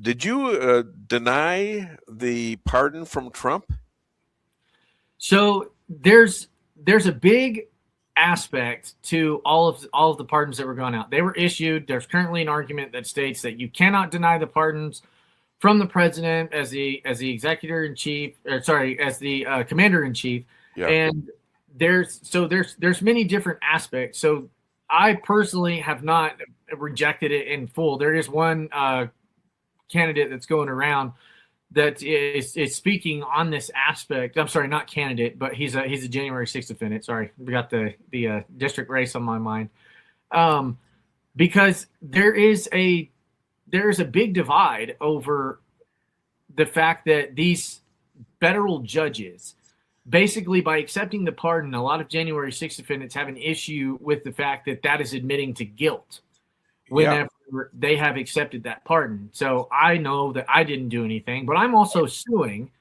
Did you deny the pardon from Trump? So there's a big aspect to all of the pardons that were going out. They were issued. There's currently an argument that states that you cannot deny the pardons from the president as the executor in chief, or sorry, as the commander in chief. Yeah. And there's many different aspects. So I personally have not rejected it in full. There is one candidate that's going around that is speaking on this aspect. I'm sorry, not candidate, but he's a January 6th defendant. Sorry, we got the district race on my mind, because there's a big divide over the fact that these federal judges, basically by accepting the pardon, a lot of January 6th defendants have an issue with the fact that that is admitting to guilt whenever they have accepted that pardon. So I know that I didn't do anything, but I'm also suing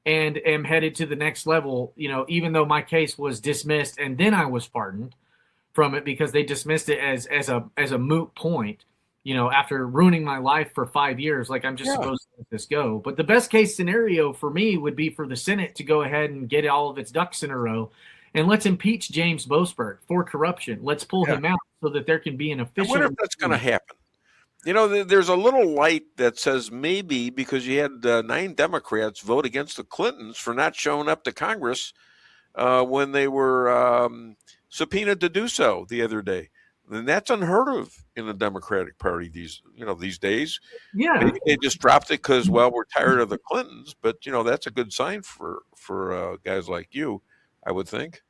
and am headed to the next level, even though my case was dismissed and then I was pardoned from it because they dismissed it as a moot point, after ruining my life for 5 years. Like, I'm just supposed to let this go. But the best case scenario for me would be for the Senate to go ahead and get all of its ducks in a row, and let's impeach James Boasberg for corruption. Let's pull him out so that there can be an official. I wonder if that's going to happen. There's a little light that says maybe because you had 9 Democrats vote against the Clintons for not showing up to Congress when they were subpoenaed to do so the other day. And that's unheard of in the Democratic Party these days. Yeah, maybe they just dropped it because we're tired of the Clintons. But that's a good sign for guys like you, I would think.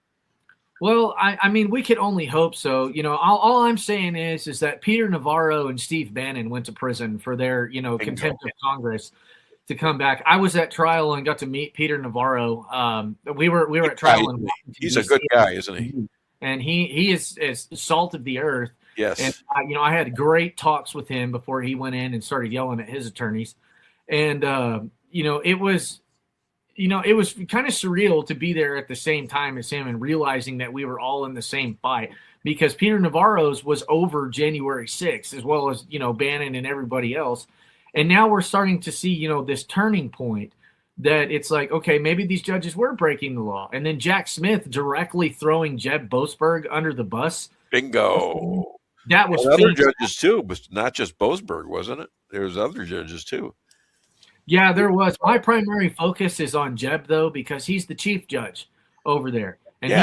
Well, I mean, we could only hope so. All I'm saying is that Peter Navarro and Steve Bannon went to prison for their, contempt of Congress to come back. I was at trial and got to meet Peter Navarro. We were at trial. He's a good guy, isn't he? And he is salt of the earth. Yes. And I had great talks with him before he went in and started yelling at his attorneys. And it was kind of surreal to be there at the same time as him and realizing that we were all in the same fight, because Peter Navarro's was over January 6th, as well as, Bannon and everybody else. And now we're starting to see, this turning point that it's like, okay, maybe these judges were breaking the law. And then Jack Smith directly throwing Jeb Boasberg under the bus. Bingo. That was other judges too, but not just Boasberg, wasn't it? There's other judges too. Yeah, there was. My primary focus is on Jeb, though, because he's the chief judge over there.